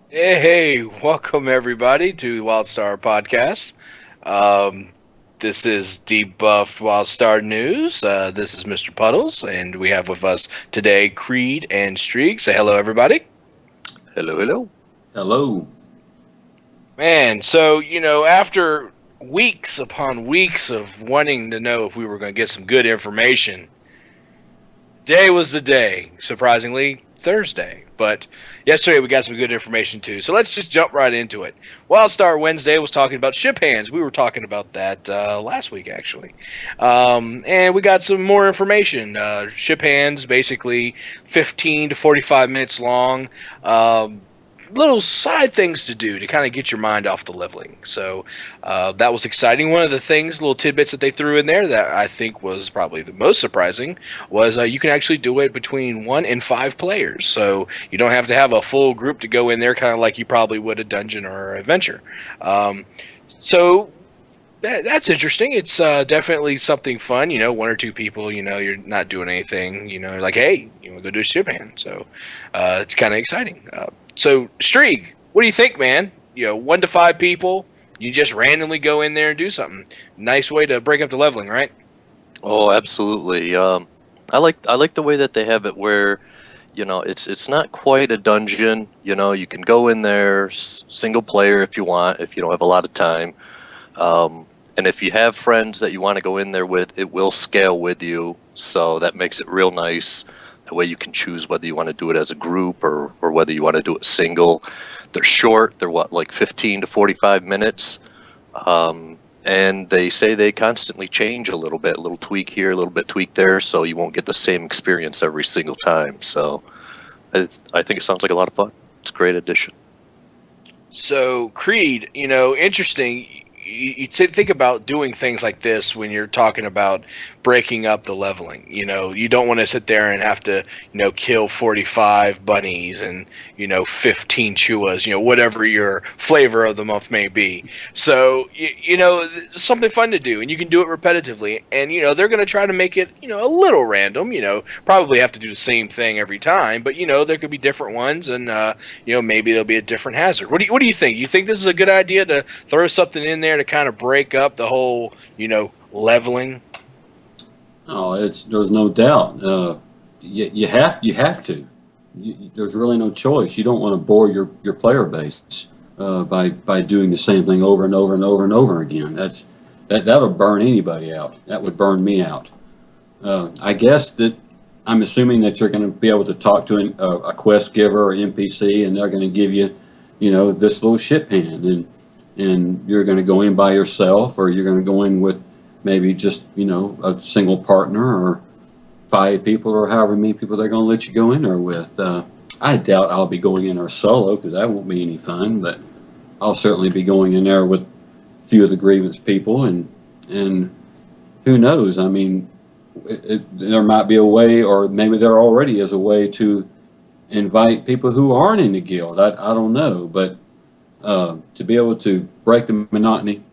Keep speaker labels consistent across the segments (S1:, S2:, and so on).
S1: Hey, welcome everybody to WildStar podcast. Um, this is Debuffed WildStar News. This is Mr. Puddles, and we have with us today Creed and Streak. Say hello, everybody.
S2: Hello, hello.
S3: Hello.
S1: Man, so after weeks upon weeks of wanting to know if we were going to get some good information, day was the day. Surprisingly, Thursday. But yesterday we got some good information too. So let's just jump right into it. WildStar Wednesday was talking about Shiphands. We were talking about that last week actually, and we got some more information. Shiphands basically 15 to 45 minutes long. Little side things to do to kind of get your mind off the leveling. So that was exciting. One of the things, little tidbits that they threw in there that I think was probably the most surprising was you can actually do it between 1 and 5 players. So you don't have to have a full group to go in there, kind of like you probably would a dungeon or adventure. So that's interesting. It's definitely something fun. 1 or 2 people. You're not doing anything. Like, hey, you want to go do a ship hand? So it's kind of exciting. So Streak, what do you think, man? 1 to 5 people. You just randomly go in there and do something. Nice way to break up the leveling, right?
S2: Oh, absolutely. I like the way that they have it where, it's not quite a dungeon. You can go in there single player if you want, if you don't have a lot of time. And if you have friends that you want to go in there with, it will scale with you. So that makes it real nice. That way you can choose whether you want to do it as a group or whether you want to do it single. They're short. They're what, like 15 to 45 minutes. And they say they constantly change a little tweak here, a little bit tweak there, so you won't get the same experience every single time. So I think it sounds like a lot of fun. It's a great addition.
S1: So Creed, interesting. You think about doing things like this when you're talking about breaking up the leveling. You don't want to sit there and have to, kill 45 bunnies and 15 chuas. Whatever your flavor of the month may be. So something fun to do, and you can do it repetitively. And they're going to try to make it, a little random. Probably have to do the same thing every time, but there could be different ones, and maybe there'll be a different hazard. What do you think? You think this is a good idea to throw something in there to kind of break up the whole leveling?
S3: Oh, there's no doubt. You have to. There's really no choice. You don't want to bore your player base by doing the same thing over and over and over and over again. That'll burn anybody out. That would burn me out. I guess that I'm assuming that you're going to be able to talk to a quest giver or NPC, and they're going to give you, this little ship hand, and you're going to go in by yourself, or you're going to go in with maybe just a single partner, or 5 people, or however many people they're going to let you go in there with. I doubt I'll be going in there solo because that won't be any fun, but I'll certainly be going in there with a few of the grievance people, and who knows? I mean, there might be a way, or maybe there already is a way to invite people who aren't in the guild. I don't know, but to be able to break the monotony,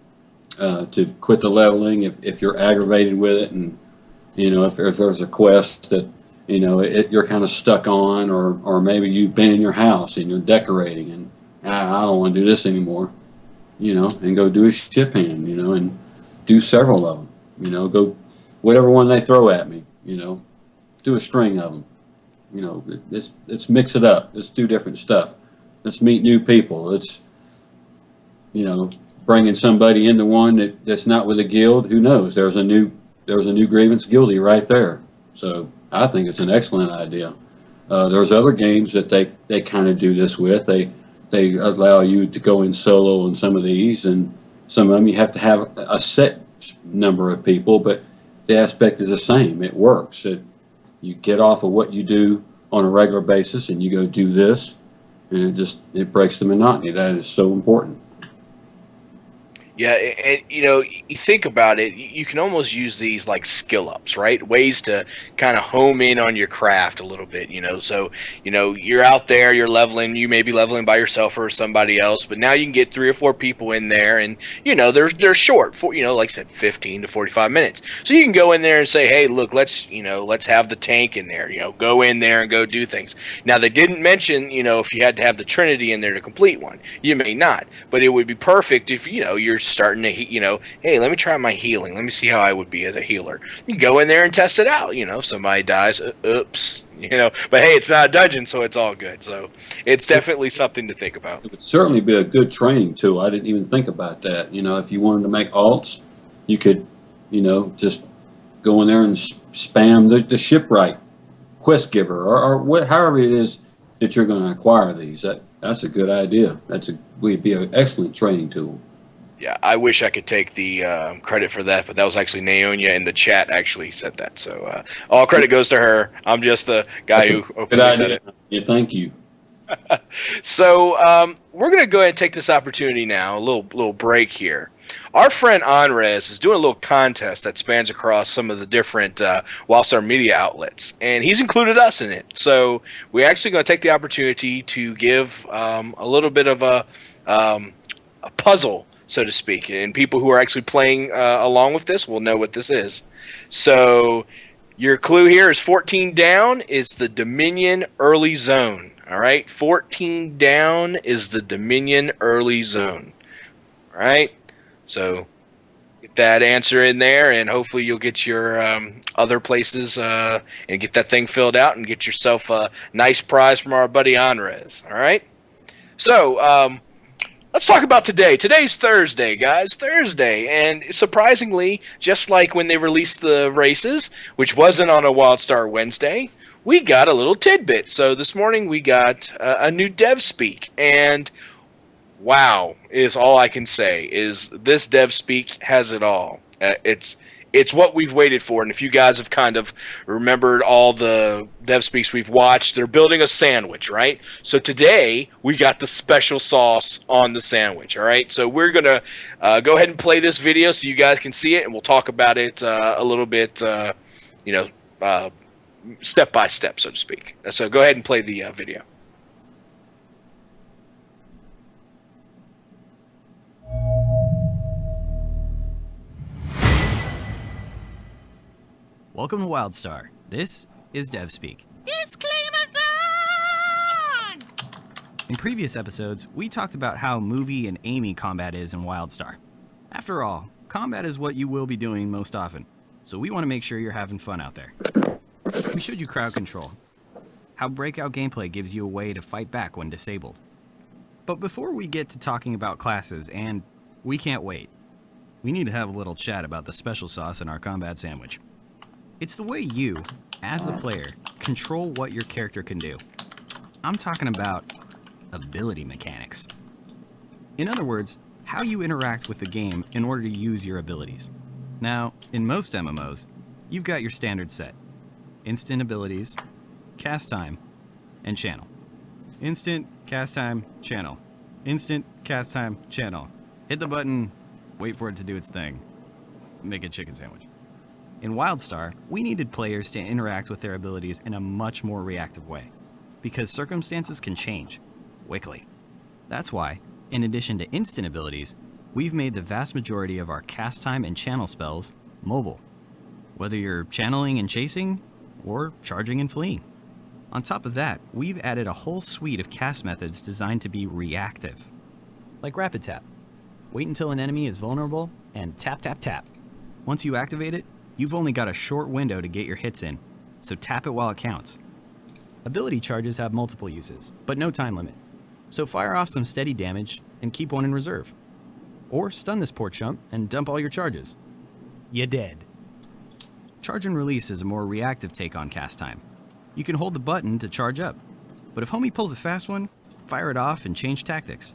S3: to quit the leveling if you're aggravated with it, and if there's a quest that you're kind of stuck on, or maybe you've been in your house and you're decorating, and I don't want to do this anymore, and go do a ship hand, and do several of them, go whatever one they throw at me, do a string of them, let's mix it up, let's do different stuff, let's meet new people, let's you know, bringing somebody into one that's not with a guild. Who knows? There's a new grievance guilty right there. So I think it's an excellent idea. There's other games that they kind of do this with. They allow you to go in solo on some of these, and some of them you have to have a set number of people, but the aspect is the same. It works. You get off of what you do on a regular basis, and you go do this, and it breaks the monotony. That is so important.
S1: Yeah, and you think about it, you can almost use these like skill ups, right? Ways to kind of home in on your craft a little bit, So, you're out there, you're leveling, you may be leveling by yourself or somebody else, but now you can get 3 or 4 people in there, and they're short for like I said, 15 to 45 minutes. So you can go in there and say, hey, look, let's have the tank in there, go in there and go do things. Now they didn't mention, if you had to have the Trinity in there to complete one. You may not, but it would be perfect if you're starting to hey, let me try my healing. Let me see how I would be as a healer. You go in there and test it out. If somebody dies, oops. But hey, it's not a dungeon, so it's all good. So it's definitely something to think about.
S3: It would certainly be a good training tool. I didn't even think about that. If you wanted to make alts, you could, just go in there and spam the shipwright quest giver or however it is that you're going to acquire these. That's a good idea. Would be an excellent training tool.
S1: Yeah, I wish I could take the credit for that, but that was actually Naonia in the chat actually said that. So all credit goes to her. I'm just the guy who openly said it.
S3: Yeah, thank you.
S1: So we're going to go ahead and take this opportunity now, a little break here. Our friend Anres is doing a little contest that spans across some of the different WildStar media outlets, and he's included us in it. So we're actually going to take the opportunity to give a little bit of a puzzle, so to speak, and people who are actually playing along with this will know what this is. So your clue here is 14 down is the Dominion early zone. All right, 14 down is the Dominion early zone. All right, so get that answer in there, and hopefully you'll get your other places and get that thing filled out and get yourself a nice prize from our buddy Anres. All right, so let's talk about today. Today's Thursday, guys. Thursday. And surprisingly, just like when they released the races, which wasn't on a WildStar Wednesday, we got a little tidbit. So this morning we got a new dev speak. And wow is all I can say is this dev speak has it all. It's what we've waited for. And if you guys have kind of remembered all the dev speaks we've watched, they're building a sandwich, right? So today we got the special sauce on the sandwich, all right? So we're going to go ahead and play this video so you guys can see it, and we'll talk about it a little bit, step by step, so to speak. So go ahead and play the video.
S4: Welcome to WildStar. This is DevSpeak.
S5: Disclaimer-thon!
S4: In previous episodes, we talked about how movie and aiming combat is in WildStar. After all, combat is what you will be doing most often, so we want to make sure you're having fun out there. We showed you crowd control, how breakout gameplay gives you a way to fight back when disabled. But before we get to talking about classes, and we can't wait, we need to have a little chat about the special sauce in our combat sandwich. It's the way you, as the player, control what your character can do. I'm talking about ability mechanics. In other words, how you interact with the game in order to use your abilities. Now, in most MMOs, you've got your standard set. Instant abilities, cast time, and channel. Instant, cast time, channel. Instant, cast time, channel. Hit the button, wait for it to do its thing. Make a chicken sandwich. In WildStar, we needed players to interact with their abilities in a much more reactive way, because circumstances can change quickly. That's why, in addition to instant abilities, we've made the vast majority of our cast time and channel spells mobile, whether you're channeling and chasing, or charging and fleeing. On top of that, we've added a whole suite of cast methods designed to be reactive, like Rapid Tap. Wait until an enemy is vulnerable, and tap, tap, tap. Once you activate it, you've only got a short window to get your hits in, so tap it while it counts. Ability charges have multiple uses, but no time limit. So fire off some steady damage and keep one in reserve. Or stun this poor chump and dump all your charges. You're dead. Charge and release is a more reactive take on cast time. You can hold the button to charge up, but if homie pulls a fast one, fire it off and change tactics.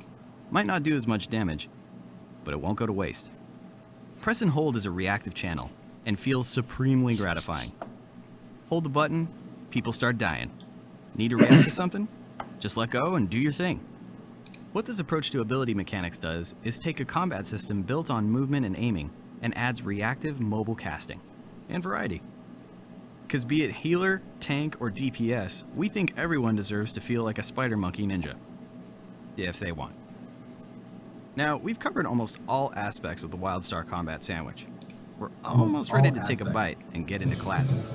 S4: Might not do as much damage, but it won't go to waste. Press and hold is a reactive channel, and feels supremely gratifying. Hold the button, people start dying. Need to react to something? Just let go and do your thing. What this approach to ability mechanics does is take a combat system built on movement and aiming and adds reactive mobile casting and variety. Because be it healer, tank, or DPS, we think everyone deserves to feel like a spider monkey ninja. If they want. Now, we've covered almost all aspects of the WildStar combat sandwich. We're almost ready to take a bite and get into classes.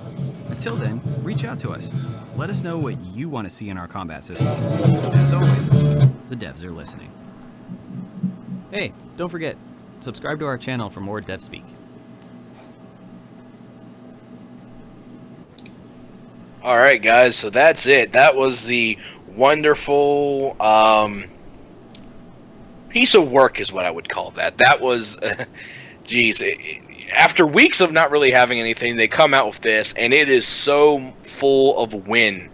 S4: Until then, reach out to us. Let us know what you want to see in our combat system. As always, the devs are listening. Hey, don't forget, subscribe to our channel for more dev speak.
S1: All right, guys. So that's it. That was the wonderful piece of work, is what I would call that. That was, geez. After weeks of not really having anything, they come out with this, and it is so full of win.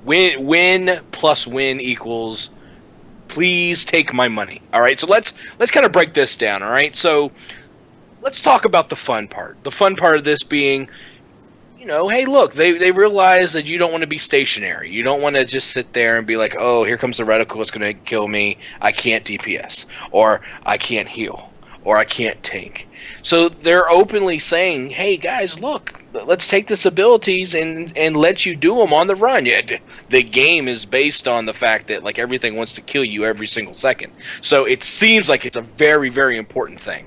S1: Win plus win equals, please take my money. All right. So let's kind of break this down. All right. So let's talk about the fun part. The fun part of this being, hey, look, they realize that you don't want to be stationary. You don't want to just sit there and be like, oh, here comes the reticle, it's going to kill me. I can't DPS, or I can't heal, or I can't tank. So they're openly saying, hey, guys, look, let's take this abilities and let you do them on the run. Yeah, the game is based on the fact that like everything wants to kill you every single second. So it seems like it's a very, very important thing.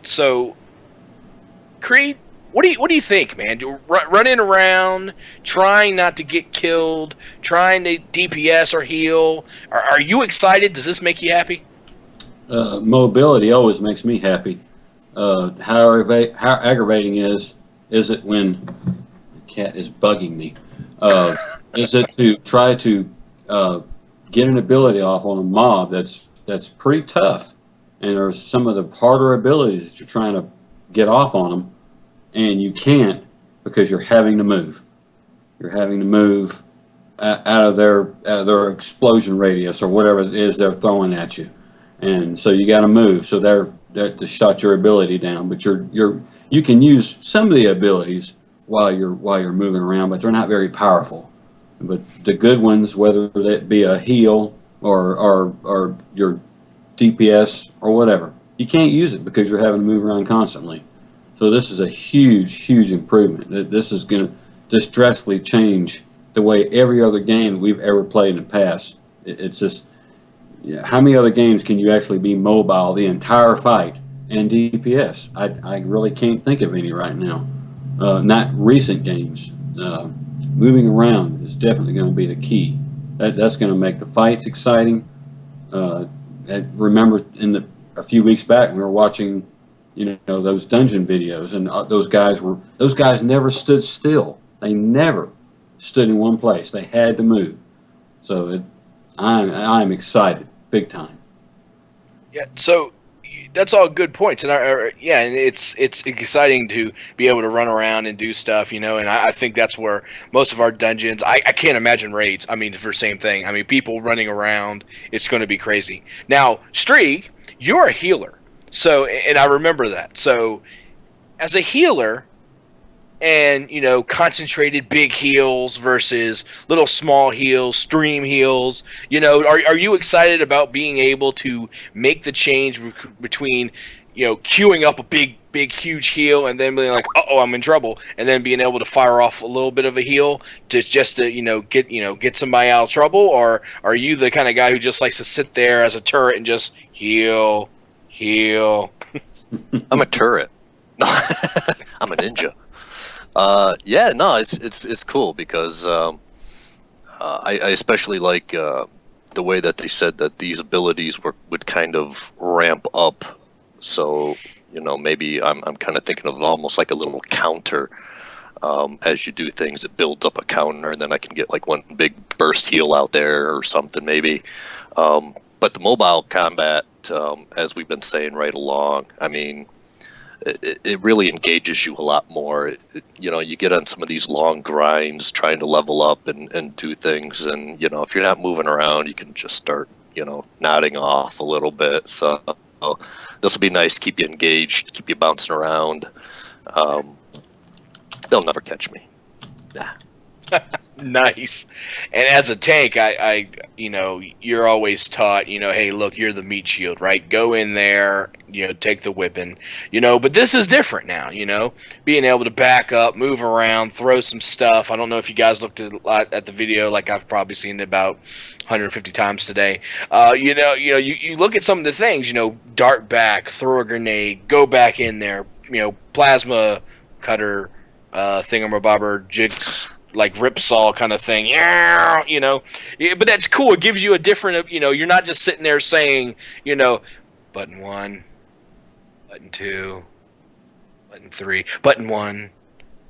S1: So, Creed, what do you think, man? Running around, trying not to get killed, trying to DPS or heal. Are you excited? Does this make you happy?
S3: Mobility always makes me happy. How aggravating is it when the cat is bugging me? Is it to try to get an ability off on a mob that's pretty tough, and there's some of the harder abilities that you're trying to get off on them, and you can't because you're having to move. You're having to move out of their explosion radius or whatever it is they're throwing at you, and so you got to move. So they're to shut your ability down, but you can use some of the abilities while you're moving around, but they're not very powerful. But the good ones, whether that be a heal or your DPS or whatever, you can't use it because you're having to move around constantly. So this is a huge improvement. This is going to just drastically change the way every other game we've ever played in the past. It's just, how many other games can you actually be mobile the entire fight and DPS? I really can't think of any right now. Not recent games. Moving around is definitely going to be the key. That's going to make the fights exciting. I remember a few weeks back we were watching, those dungeon videos, and those guys never stood still. They never stood in one place. They had to move. So I'm excited, big time.
S1: Yeah. So that's all good points, and and it's exciting to be able to run around and do stuff, and I think that's where most of our dungeons. I can't imagine raids. I mean, for the same thing. I mean, people running around. It's going to be crazy. Now, Streak, you're a healer. So, and I remember that. So, as a healer, and concentrated big heals versus little small heals, stream heals, are you excited about being able to make the change between, queuing up a big, huge heal and then being like, uh-oh, I'm in trouble, and then being able to fire off a little bit of a heal to get somebody out of trouble? Or are you the kind of guy who just likes to sit there as a turret and just heal?
S2: I'm a turret. No, I'm a ninja. It's cool because I especially like the way that they said that these abilities would kind of ramp up. So maybe I'm kind of thinking of almost like a little counter. As you do things, it builds up a counter, and then I can get like one big burst heal out there or something maybe. But the mobile combat, as we've been saying right along, I mean, it really engages you a lot more. You get on some of these long grinds trying to level up and do things, and if you're not moving around, you can just start nodding off a little bit. So this will be nice to keep you engaged, keep you bouncing around. They'll never catch me. Nah.
S1: Nice. And as a tank, I, you're always taught, hey, look, you're the meat shield, right? Go in there, take the whipping, but this is different now, being able to back up, move around, throw some stuff. I don't know if you guys looked at the video, like I've probably seen it about 150 times today. You look at some of the things, dart back, throw a grenade, go back in there, plasma cutter, thingamabobber, jigs, like ripsaw kind of thing, Yeah, but that's cool. It gives you a different, you're not just sitting there saying, button 1, button 2, button 3, button 1.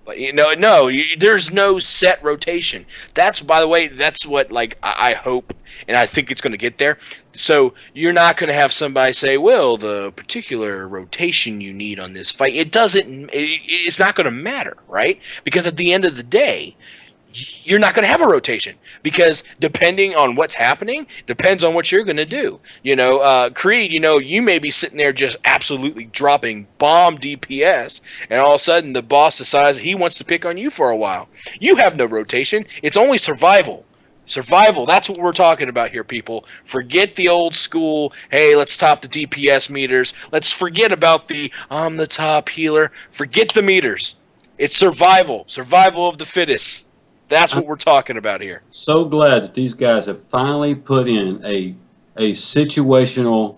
S1: But no, there's no set rotation. That's, by the way, that's what I hope, and I think it's going to get there. So you're not going to have somebody say, "Well, the particular rotation you need on this fight," it doesn't. It's not going to matter, right? Because at the end of the day, you're not going to have a rotation, because depending on what's happening depends on what you're going to do. Creed, you may be sitting there just absolutely dropping bomb DPS, and all of a sudden the boss decides he wants to pick on you for a while. You have no rotation. It's only survival. Survival, that's what we're talking about here, people. Forget the old school, hey, let's top the DPS meters. Let's forget about I'm the top healer. Forget the meters. It's survival. Survival of the fittest. That's what we're talking about here.
S3: So glad that these guys have finally put in a situational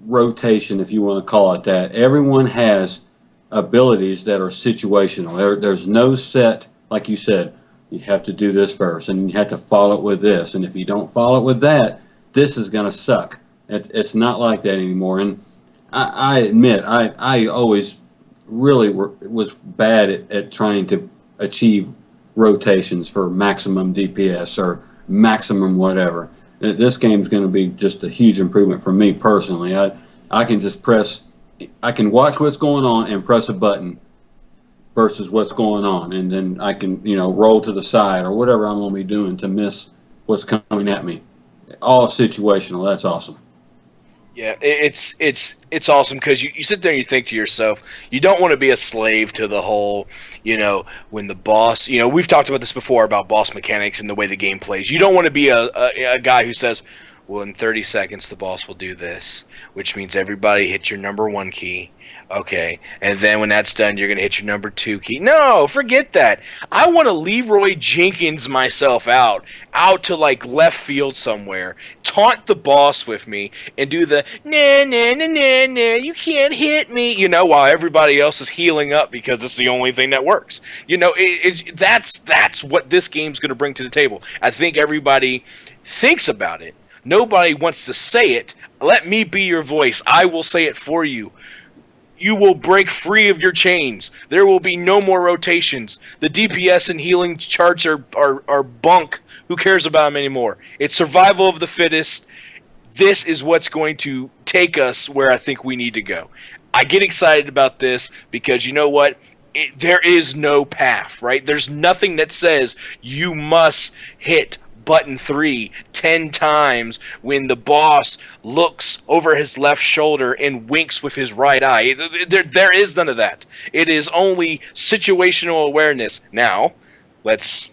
S3: rotation, if you want to call it that. Everyone has abilities that are situational. There's no set, like you said, you have to do this first, and you have to follow it with this. And if you don't follow it with that, this is going to suck. It's not like that anymore. And I admit, I always really was bad at trying to achieve rotations for maximum DPS or maximum whatever. This game's going to be just a huge improvement for me personally. I can just I can watch what's going on and press a button versus what's going on, and then I can roll to the side or whatever I'm going to be doing to miss what's coming at me. All situational. That's awesome.
S1: Yeah, it's awesome, because you sit there and you think to yourself, you don't want to be a slave to the whole, when the boss, we've talked about this before about boss mechanics and the way the game plays. You don't want to be a guy who says, well, in 30 seconds the boss will do this, which means everybody hit your number 1 key. Okay, and then when that's done, you're going to hit your number 2 key. No, forget that. I want to Leroy Jenkins myself out to left field somewhere, taunt the boss with me, and do the nah, you can't hit me, while everybody else is healing up because it's the only thing that works. That's what this game's going to bring to the table. I think everybody thinks about it. Nobody wants to say it. Let me be your voice. I will say it for you. You will break free of your chains. There will be no more rotations. The DPS and healing charts are bunk. Who cares about them anymore? It's survival of the fittest. This is what's going to take us where I think we need to go. I get excited about this because you know what? There is no path, right? There's nothing that says you must hit button 3 10 times when the boss looks over his left shoulder and winks with his right eye. There is none of that. It is only situational awareness. Now, let's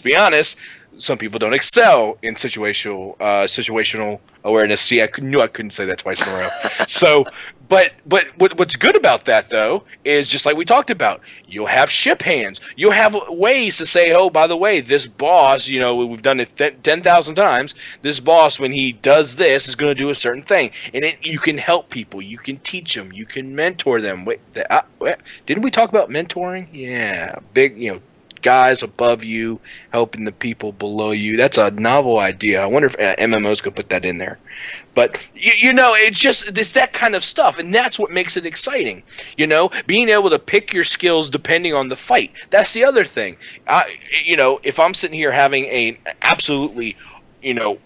S1: be honest. Some people don't excel in situational awareness. See, I knew I couldn't say that twice in a row. So, but what's good about that though is just like we talked about. You'll have Shiphands. You'll have ways to say, oh, by the way, this boss, we've done it 10,000 times. This boss, when he does this, is going to do a certain thing, and you can help people. You can teach them. You can mentor them. Wait, didn't we talk about mentoring? Yeah, big, guys above you helping the people below you. That's a novel idea. I wonder if MMOs could put that in there. But it's that kind of stuff, and that's what makes it exciting. Being able to pick your skills depending on the fight. That's the other thing. If I'm sitting here having a absolutely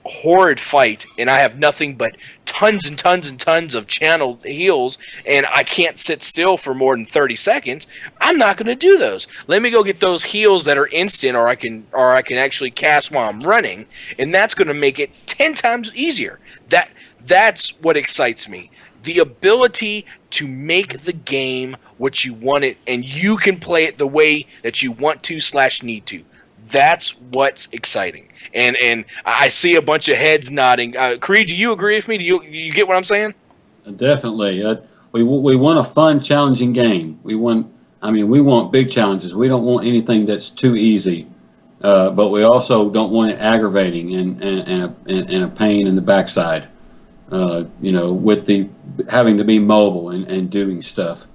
S1: horrid fight, and I have nothing but tons and tons and tons of channeled heals, and I can't sit still for more than 30 seconds, I'm not going to do those. Let me go get those heals that are instant, or I can actually cast while I'm running, and that's going to make it 10 times easier. That's what excites me. The ability to make the game what you want it, and you can play it the way that you want to / need to. That's what's exciting. And I see a bunch of heads nodding. Creed, do you agree with me? Do you get what I'm saying?
S3: Definitely. We want a fun, challenging game. We want big challenges. We don't want anything that's too easy, but we also don't want it aggravating and a pain in the backside. With the having to be mobile and doing stuff.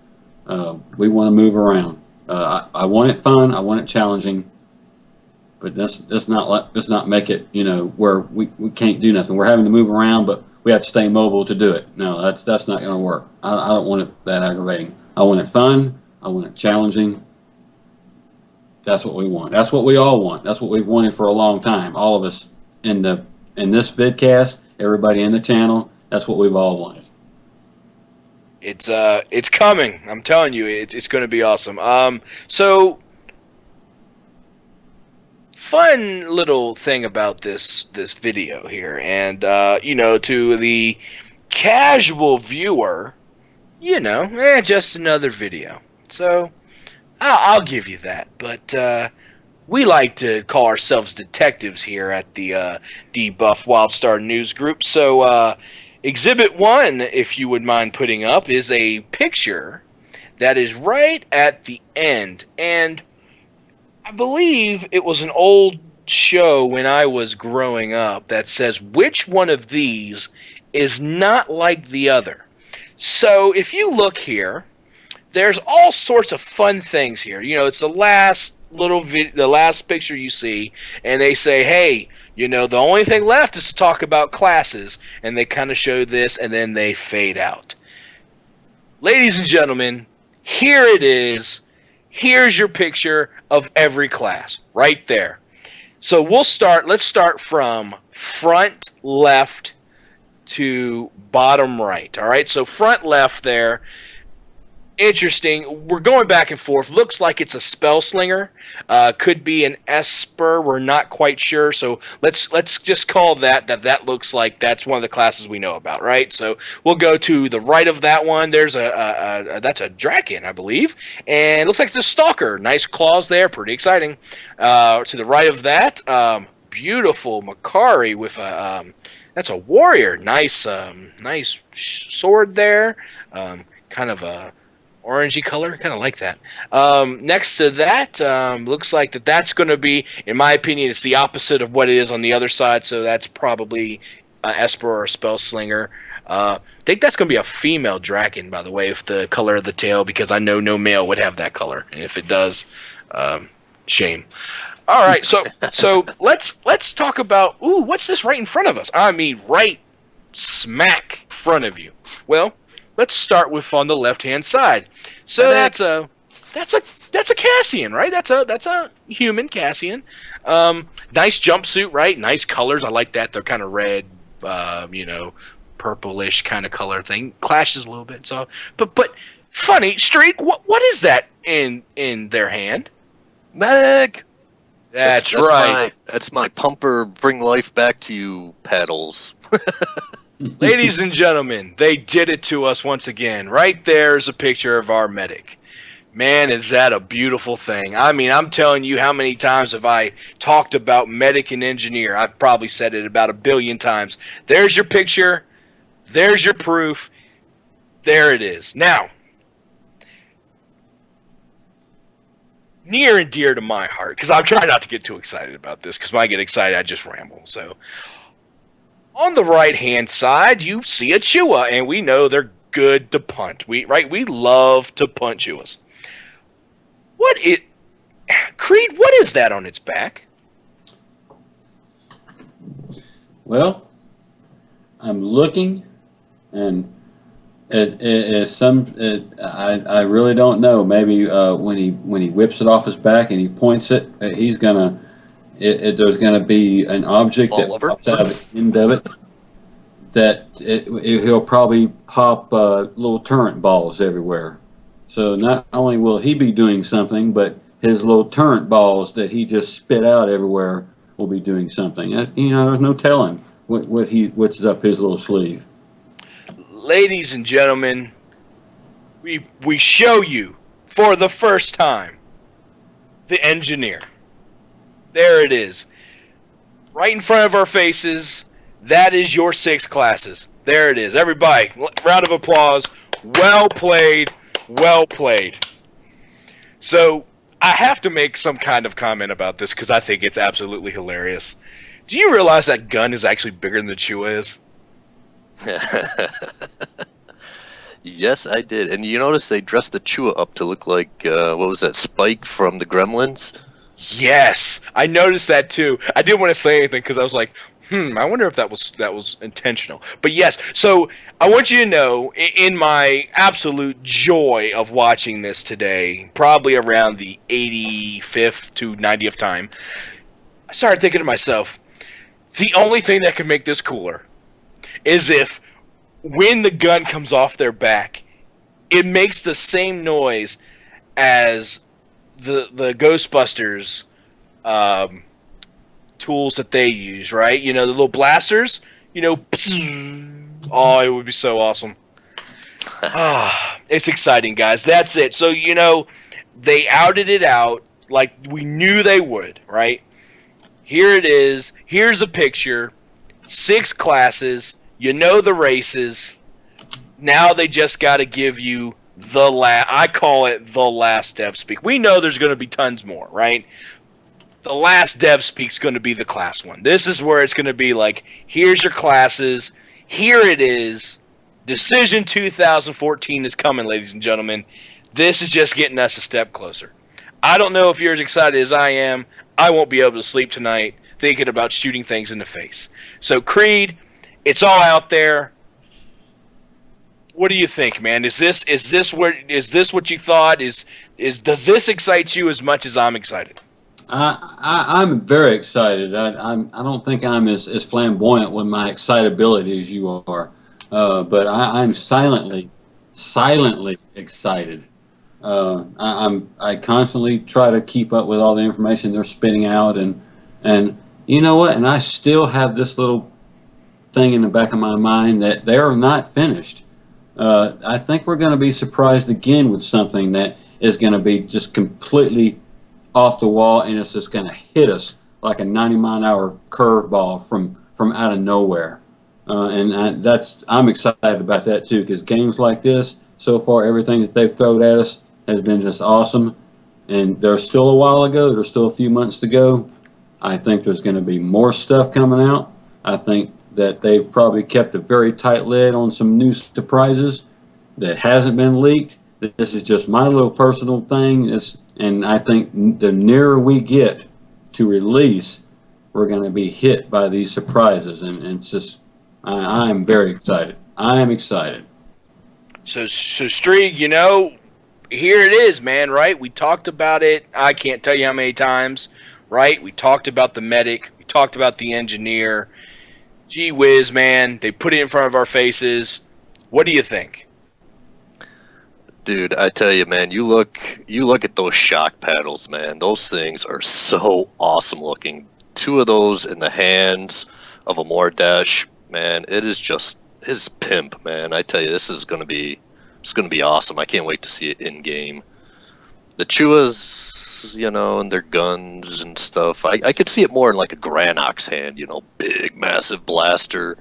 S3: We want to move around. I want it fun. I want it challenging. But let's not make it where we can't do nothing. We're having to move around, but we have to stay mobile to do it. No, that's not going to work. I don't want it that aggravating. I want it fun. I want it challenging. That's what we want. That's what we all want. That's what we've wanted for a long time. All of us in this vidcast, everybody in the channel. That's what we've all wanted.
S1: It's coming. I'm telling you, it's going to be awesome. So fun little thing about this video here, and to the casual viewer, just another video. So I'll give you that, but we like to call ourselves detectives here at the Debuffed WildStar news group. So Exhibit 1, if you would mind putting up, is a picture that is right at the end, and I believe it was an old show when I was growing up that says which one of these is not like the other. So if you look here, there's all sorts of fun things here. It's the last the last picture you see, and they say, hey, the only thing left is to talk about classes, and they kind of show this, and then they fade out. Ladies and gentlemen, here it is. Here's your picture of every class right there. So let's start from front left to bottom right. All right, so front left there. Interesting. We're going back and forth. Looks like it's a spell slinger. Could be an esper. We're not quite sure. So let's just call that looks like that's one of the classes we know about, right? So we'll go to the right of that one. There's that's a draken, I believe, and it looks like the stalker. Nice claws there. Pretty exciting. To the right of that, beautiful Makari with a that's a warrior. Nice sword there. Kind of a orangey color, kind of like that. Next to that, looks like that's going to be, in my opinion, it's the opposite of what it is on the other side, so that's probably Esper or a Spell Slinger. I think that's going to be a female dragon, by the way, with the color of the tail, because I know no male would have that color, and if it does, shame. All right, so let's talk about, what's this right in front of us? I mean, right smack in front of you. Well, let's start with on the left-hand side. So that's a Cassian, right? That's a human Cassian. Nice jumpsuit, right? Nice colors. I like that. They're kind of red, purplish kind of color thing. Clashes a little bit. So, but funny streak. What is that in their hand?
S2: Medic.
S1: That's right.
S2: That's my pumper. Bring life back to you paddles.
S1: Ladies and gentlemen, they did it to us once again. Right there's a picture of our medic. Man, is that a beautiful thing. I mean, I'm telling you, how many times have I talked about medic and engineer? I've probably said it about 1 billion times. There's your picture. There's your proof. There it is. Now, near and dear to my heart, because I'm trying not to get too excited about this, because when I get excited, I just ramble. So, on the right-hand side, you see a Chewa, and we know they're good to punt. We love to punt Chewas. Creed, what is that on its back?
S3: Well, I'm looking, and it is I really don't know. Maybe when he whips it off his back and he points it, he's gonna. There's going to be an object that pops out of the end of it that he'll probably pop little turret balls everywhere. So not only will he be doing something, but his little turret balls that he just spit out everywhere will be doing something. There's no telling what's up his little sleeve.
S1: Ladies and gentlemen, we show you for the first time the engineer. There it is. Right in front of our faces. That is your 6 classes. There it is. Everybody, round of applause. Well played. Well played. So, I have to make some kind of comment about this because I think it's absolutely hilarious. Do you realize that gun is actually bigger than the Chua is?
S2: Yes, I did. And you notice they dressed the Chua up to look like, what was that, Spike from the Gremlins?
S1: Yes, I noticed that too. I didn't want to say anything because I was like, I wonder if that was intentional. But yes, so I want you to know, in my absolute joy of watching this today, probably around the 85th to 90th time, I started thinking to myself, the only thing that can make this cooler is if when the gun comes off their back, it makes the same noise as the Ghostbusters tools that they use, right? You know, the little blasters, you know, oh, it would be so awesome. It's exciting, guys. That's it. So, you know, they outed it out like we knew they would, right? Here it is. Here's a picture. 6 classes. You know the races. Now they just got to give you the last. I call it the last dev speak. We know there's going to be tons more, right? The last dev speak's going to be the class one. This is where it's going to be like, here's your classes. Here it is. Decision 2014 is coming, ladies and gentlemen. This is just getting us a step closer. I don't know if you're as excited as I am. I won't be able to sleep tonight thinking about shooting things in the face. So, Creed, it's all out there. What do you think, man? Is this what you thought? Does this excite you as much as I'm excited?
S3: I'm very excited. I don't think I'm as flamboyant with my excitability as you are, but I'm silently excited. I constantly try to keep up with all the information they're spitting out, and you know what? And I still have this little thing in the back of my mind that they are not finished. I think we're going to be surprised again with something that is going to be just completely off the wall, and it's just going to hit us like a 90-mile-an-hour curveball from out of nowhere. I'm excited about that too, because games like this, so far, everything that they've thrown at us has been just awesome. And there's still a while ago. There's still a few months to go. I think there's going to be more stuff coming out. I think that they've probably kept a very tight lid on some new surprises that hasn't been leaked. This is just my little personal thing. And I think the nearer we get to release, we're going to be hit by these surprises. And it's just, I am very excited. I am excited.
S1: So Streeg, you know, here it is, man, right? We talked about it. I can't tell you how many times, right? We talked about the medic. We talked about the engineer. Gee whiz, man. They put it in front of our faces. What do you think?
S2: Dude, I tell you, man, you look at those shock paddles, man. Those things are so awesome looking. 2 of those in the hands of a Mordash, man. His pimp, man. I tell you, it's gonna be awesome. I can't wait to see it in game. The Chuas, you know, and their guns and stuff. I could see it more in like a Granox hand, you know, big, massive blaster.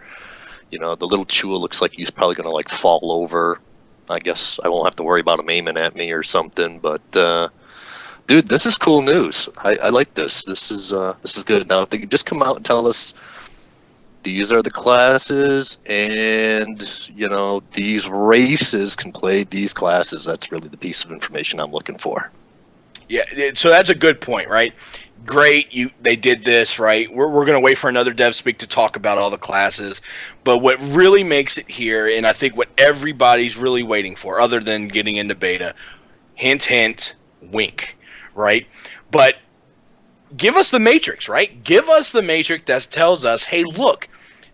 S2: You know, the little Chua looks like he's probably gonna like fall over. I guess I won't have to worry about him aiming at me or something. But dude, this is cool news. I like this. This is good. Now, if they could just come out and tell us these are the classes, and you know these races can play these classes. That's really the piece of information I'm looking for.
S1: Yeah, so that's a good point, right? Great, they did this, right? We're going to wait for another dev speak to talk about all the classes. But what really makes it here, and I think what everybody's really waiting for, other than getting into beta, hint, hint, wink, right? But give us the matrix, right? Give us the matrix that tells us, hey, look,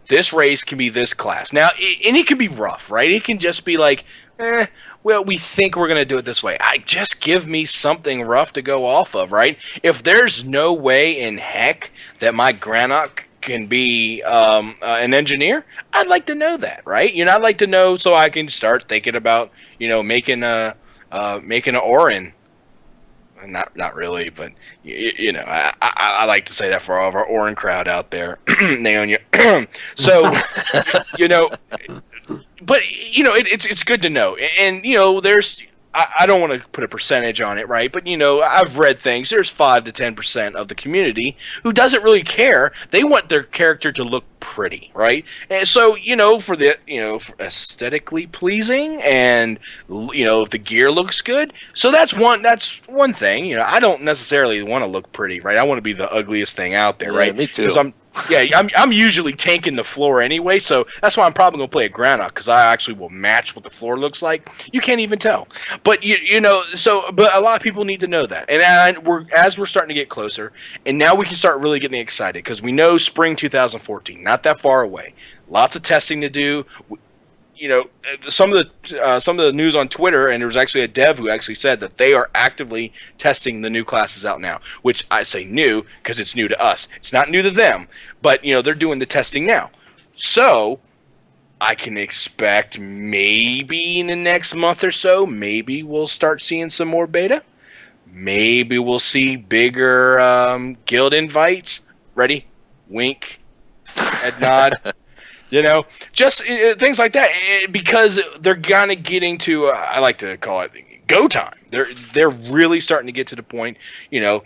S1: this race can be this class. Now, and it can be rough, right? It can just be like, well, we think we're going to do it this way. Just give me something rough to go off of, right? If there's no way in heck that my Granok can be an engineer, I'd like to know that, right? You know, I'd like to know so I can start thinking about, you know, making a Orin not really, but you know, I like to say that for all of our Orin crowd out there, Naonia. So, you know, but you know, it's good to know, and you know, I don't want to put a percentage on it, right? But you know, I've read things. There's 5 to 10% of the community who doesn't really care. They want their character to look pretty, right? And so you know, for for aesthetically pleasing, and you know, if the gear looks good, so that's one thing. You know, I don't necessarily want to look pretty, right? I want to be the ugliest thing out there,
S2: Yeah,
S1: right?
S2: me too.
S1: Because I'm usually tanking the floor anyway, so that's why I'm probably gonna play a Groundhog, because I actually will match what the floor looks like. You can't even tell. But you know, so but a lot of people need to know that, and we're starting to get closer, and now we can start really getting excited because we know spring 2014, not that far away. Lots of testing to do. You know, some of the news on Twitter, and there was actually a dev who actually said that they are actively testing the new classes out now. Which I say new because it's new to us. It's not new to them, but you know they're doing the testing now. So I can expect maybe in the next month or so, maybe we'll start seeing some more beta. Maybe we'll see bigger guild invites. Ready? Wink. Head nod. You know, just things like that, because they're kind of getting to, I like to call it go time. They're really starting to get to the point, you know,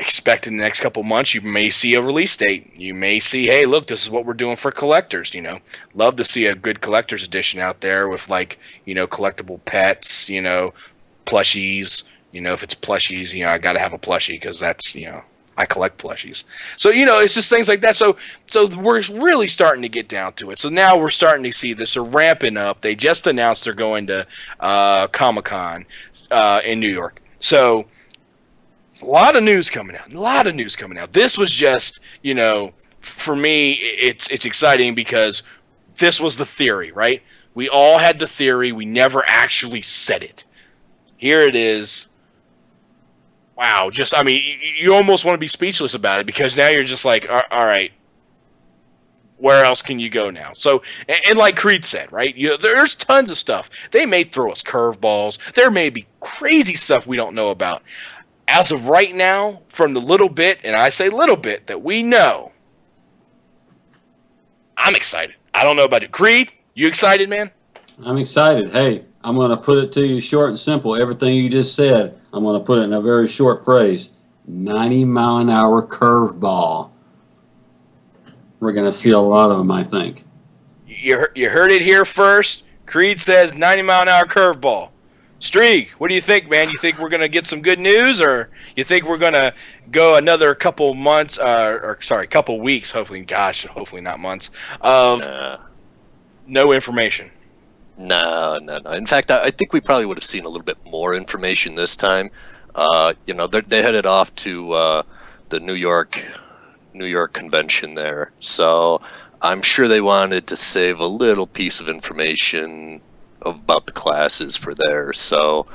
S1: expect in the next couple months, you may see a release date. You may see, hey, look, this is what we're doing for collectors, you know. Love to see a good collector's edition out there with, like, you know, collectible pets, you know, plushies. You know, if it's plushies, you know, I got to have a plushie because that's, you know, I collect plushies. So, you know, it's just things like that. So we're really starting to get down to it. So now we're starting to see this. They're ramping up. They just announced they're going to Comic-Con in New York. So a lot of news coming out. This was just, you know, for me, it's exciting because this was the theory, right? We all had the theory. We never actually said it. Here it is. Wow, just, I mean, you almost want to be speechless about it because now you're just like, all right, where else can you go now? So, and like Creed said, right, there's tons of stuff. They may throw us curveballs. There may be crazy stuff we don't know about. As of right now, from the little bit, and I say little bit, that we know, I'm excited. I don't know about it. Creed, you excited, man?
S3: I'm excited. Hey, I'm going to put it to you short and simple. Everything you just said, I'm going to put it in a very short phrase. 90-mile-an-hour curveball. We're going to see a lot of them, I think.
S1: You heard it here first. Creed says 90-mile-an-hour curveball. Streak, what do you think, man? You think we're going to get some good news, or you think we're going to go another couple months, couple weeks, hopefully not months, of no information?
S2: No. In fact, I think we probably would have seen a little bit more information this time. You know, they headed off to the New York convention there, so I'm sure they wanted to save a little piece of information about the classes for there. So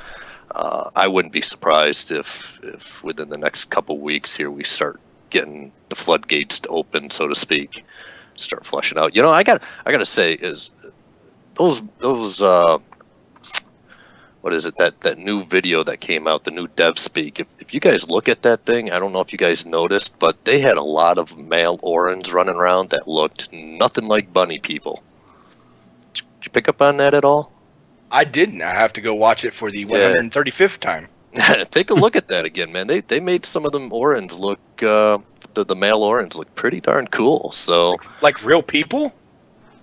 S2: I wouldn't be surprised if within the next couple weeks here we start getting the floodgates to open, so to speak, start flushing out. You know, I gotta say is those what is it, that new video that came out, the new dev speak, if you guys look at that thing, I don't know if you guys noticed, but they had a lot of male Orans running around that looked nothing like bunny people. Did you pick up on that at all?
S1: I didn't. I have to go watch it for the 135th time.
S2: Take a look at that again, man. They made some of them Orans look, the male Orans look pretty darn cool. So
S1: like real people?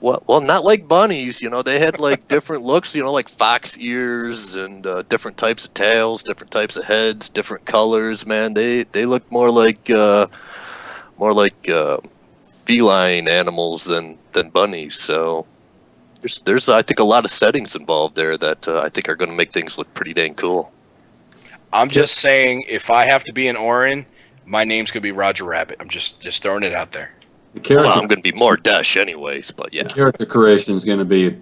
S2: Well, not like bunnies, you know. They had like different looks, you know, like fox ears and different types of tails, different types of heads, different colors. Man, they look more like feline animals than bunnies. So there's I think a lot of settings involved there that I think are going to make things look pretty dang cool.
S1: I'm just saying, if I have to be an Orin, my name's going to be Roger Rabbit. I'm just throwing it out there.
S2: Well, I'm going to be more Dash anyways, but yeah.
S3: Character creation is going to be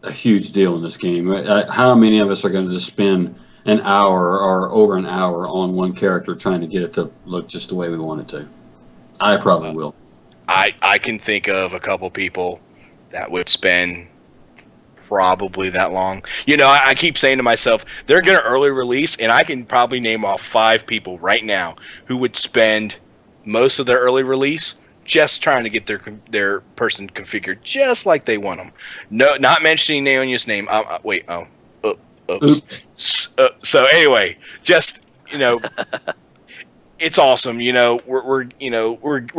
S3: a huge deal in this game. How many of us are going to just spend an hour or over an hour on one character trying to get it to look just the way we want it to? I probably will.
S1: I can think of a couple people that would spend probably that long. You know, I keep saying to myself, they're going to early release, and I can probably name off 5 people right now who would spend most of their early release just trying to get their person configured just like they want them. No, not mentioning Naonia's name. Wait, oops. So anyway, just, you know, it's awesome. You know, we're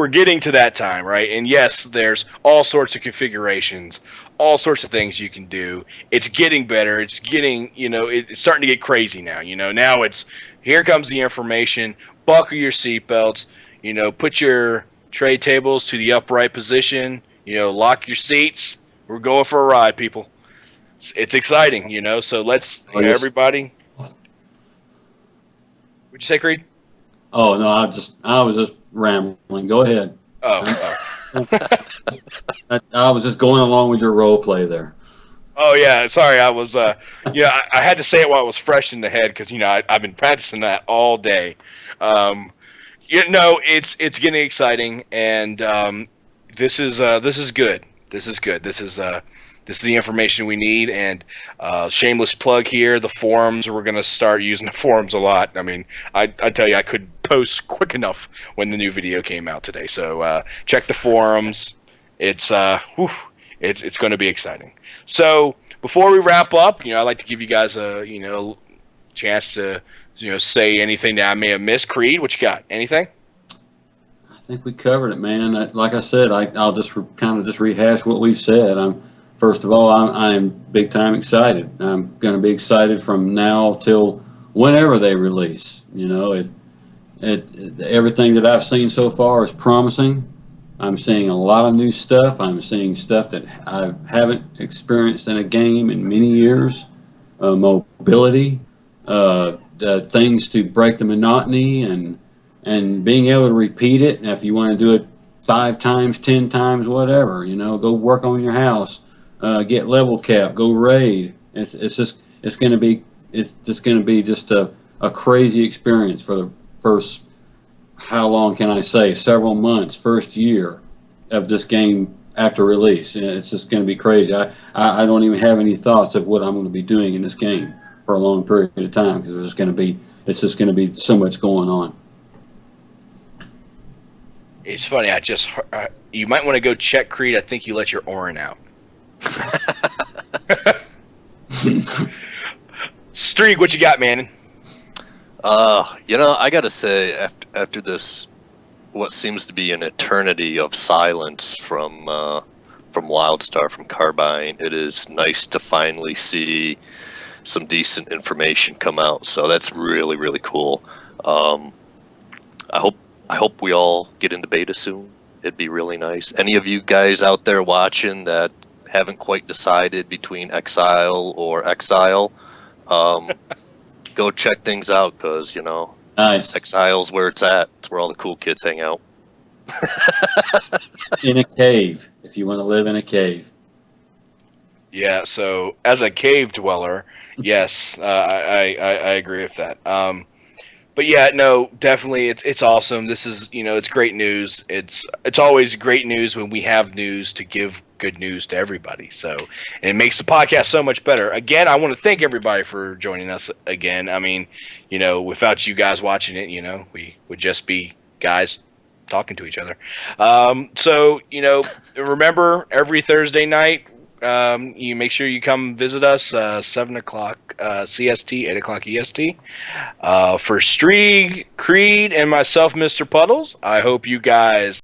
S1: getting to that time, right? And yes, there's all sorts of configurations, all sorts of things you can do. It's getting better. It's getting, you know, it's starting to get crazy now. You know, now it's here comes the information. Buckle your seatbelts. You know, put your tray tables to the upright position. You know, lock your seats. We're going for a ride, people. It's exciting, you know. So let's, you know, everybody. What'd you say, Creed?
S3: Oh no, I was just rambling. Go ahead.
S1: Oh.
S3: I was just going along with your role play there.
S1: Oh yeah, sorry. I was, yeah, I had to say it while it was fresh in the head because, you know, I've been practicing that all day. You know, it's getting exciting, and this is good. This is good. This is the information we need. And shameless plug here: the forums. We're gonna start using the forums a lot. I mean, I tell you, I could post quick enough when the new video came out today. So check the forums. It's it's going to be exciting. So before we wrap up, you know, I'd like to give you guys a, you know, chance to, you know, say anything that I may have missed. Creed, what you got? Anything?
S3: I think we covered it, man. Like I said, I'll just kind of just rehash what we've said. First of all, I'm big time excited. I'm going to be excited from now till whenever they release. You know, everything that I've seen so far is promising. I'm seeing a lot of new stuff. I'm seeing stuff that I haven't experienced in a game in many years. Mobility, things to break the monotony, and being able to repeat it. And if you want to do it 5 times, 10 times, whatever, you know, go work on your house, get level cap, go raid. It's just going to be just a crazy experience for the first, how long can I say, several months, first year of this game after release. It's just going to be crazy. I don't even have any thoughts of what I'm going to be doing in this game for a long period of time, because it's just going to be so much going on.
S1: It's funny. I just you might want to go check, Creed. I think you let your Orin out. Streak, what you got, man?
S2: You know, I gotta say, after this, what seems to be an eternity of silence from WildStar, from Carbine, it is nice to finally see some decent information come out. So that's really, really cool. I hope we all get into beta soon. It'd be really nice. Any of you guys out there watching that haven't quite decided between Exile or Exile, go check things out, because, you know,
S3: Nice.
S2: Exile's where it's at. It's where all the cool kids hang out.
S3: In a cave, if you want to live in a cave.
S1: Yeah. So as a cave dweller, yes, I agree with that. But yeah, no, definitely, it's awesome. This is, you know, it's great news. It's always great news when we have news to give good news to everybody. So, and it makes the podcast so much better. Again, I want to thank everybody for joining us again. I mean, you know, without you guys watching it, you know, we would just be guys talking to each other. So, you know, remember, every Thursday night, you make sure you come visit us, 7 o'clock CST, 8 o'clock EST. For Streeg, Creed, and myself, Mr. Puddles, I hope you guys